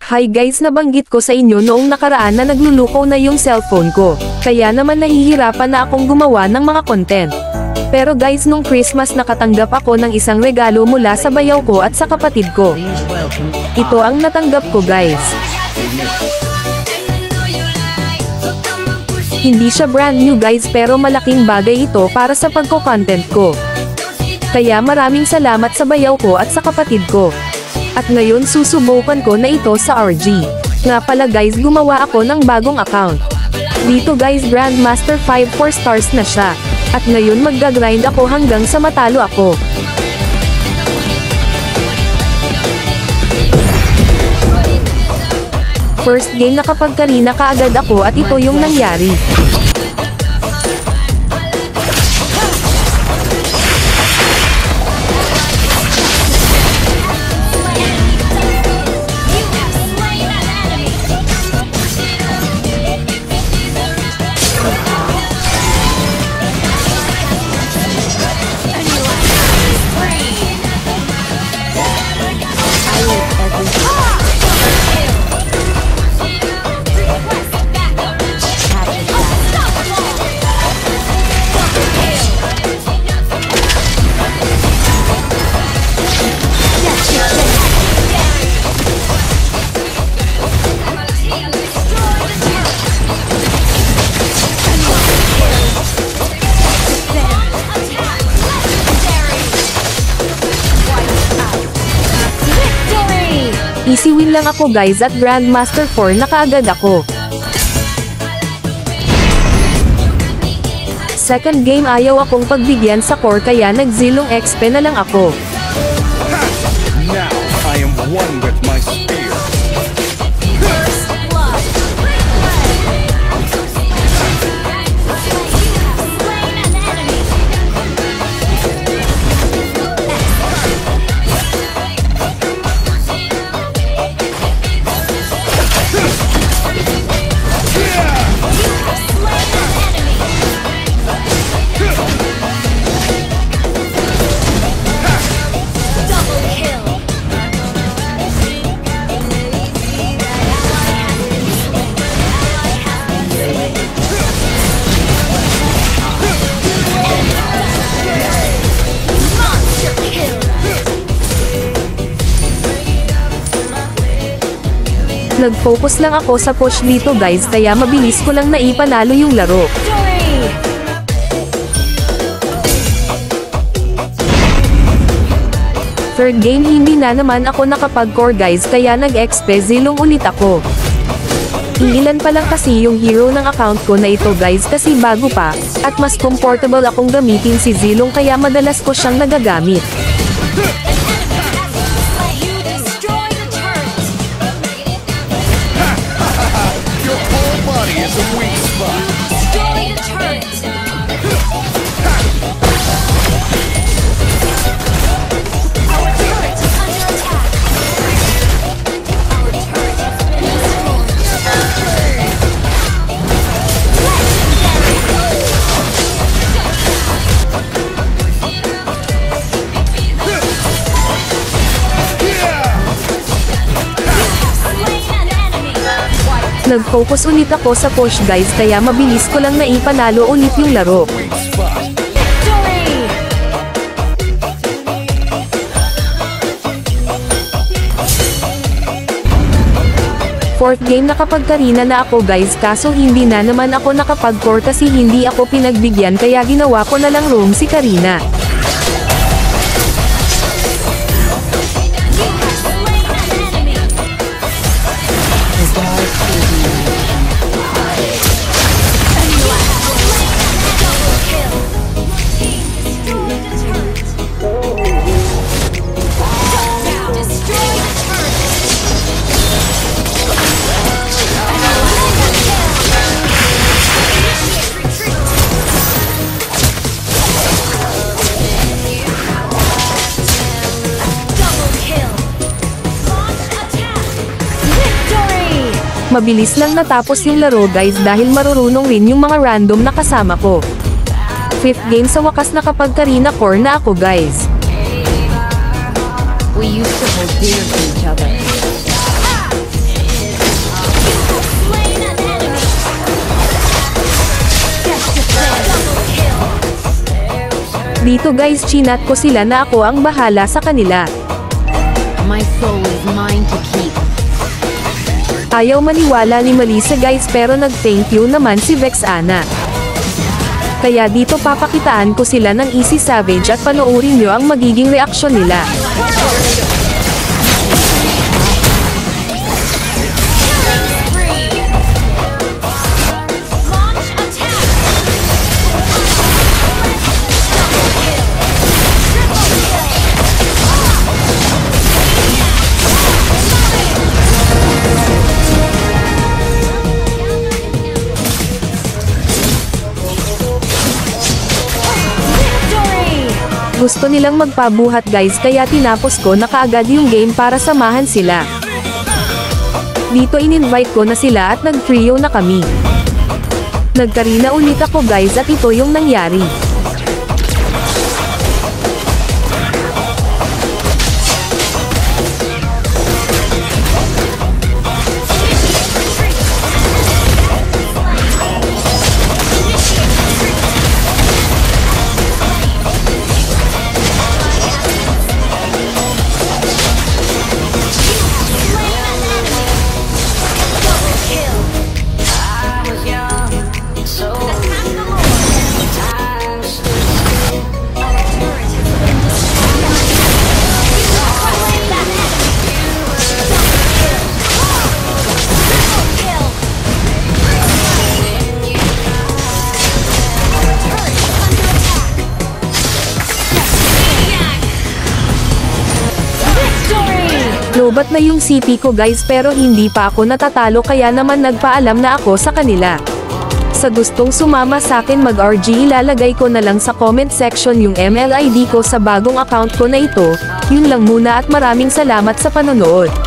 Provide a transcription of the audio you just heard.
Hi guys, nabanggit ko sa inyo noong nakaraan na nagluluko na yung cellphone ko. Kaya naman nahihirapan na akong gumawa ng mga content. Pero guys, nung Christmas nakatanggap ako ng isang regalo mula sa bayaw ko at sa kapatid ko. Ito ang natanggap ko guys. Hindi siya brand new guys, pero malaking bagay ito para sa pagko-content ko. Kaya maraming salamat sa bayaw ko at sa kapatid ko. At ngayon susubukan ko na ito sa RG. Nga pala guys, gumawa ako ng bagong account. Dito guys, Grandmaster 5 4 stars na siya. At ngayon magga-grind ako hanggang sa matalo ako. First game nakapagkarina kaagad ako at ito yung nangyari. Easy win lang ako guys at Grandmaster 4 na kaagad ako. Second game ayaw akong pagbigyan sa core kaya nagzilong XP na lang ako. Now I am one with my spear. Nag-focus lang ako sa push dito guys, kaya mabilis ko lang naipanalo yung laro. Third game hindi na naman ako nakapag-core guys, kaya nag-XP zilong ulit ako. Iilan pa lang kasi yung hero ng account ko na ito guys, kasi bago pa, at mas comfortable akong gamitin si Zilong kaya madalas ko siyang nagagamit. Nag-focus ulit ako sa push guys, kaya mabilis ko lang naipanalo ulit yung laro. Fourth game nakapagkarina na ako guys, kaso hindi na naman ako nakapag-core kasi hindi ako pinagbigyan kaya ginawa ko na lang roam si Karina. Mabilis lang natapos yung laro guys dahil marurunong rin yung mga random na kasama ko. Fifth game sa wakas nakapagkarina core na ako guys. We used to hold dear to each other. Dito guys chinat ko sila na ako ang bahala sa kanila. My soul is mine to keep. Ayaw maniwala ni Melissa guys pero nag-thank you naman si Vexana. Kaya dito papakitaan ko sila ng Easy Savage at panoorin nyo ang magiging reaksyon nila. Gusto nilang magpabuhat guys kaya tinapos ko na kaagad yung game para samahan sila. Dito in-invite ko na sila at nag-trio na kami. Nagkarina ulit ako guys at ito yung nangyari. Lobat na yung CP ko guys pero hindi pa ako natatalo kaya naman nagpaalam na ako sa kanila. Sa gustong sumama sa akin mag-RG ilalagay ko na lang sa comment section yung MLID ko sa bagong account ko na ito. Yun lang muna at maraming salamat sa panonood.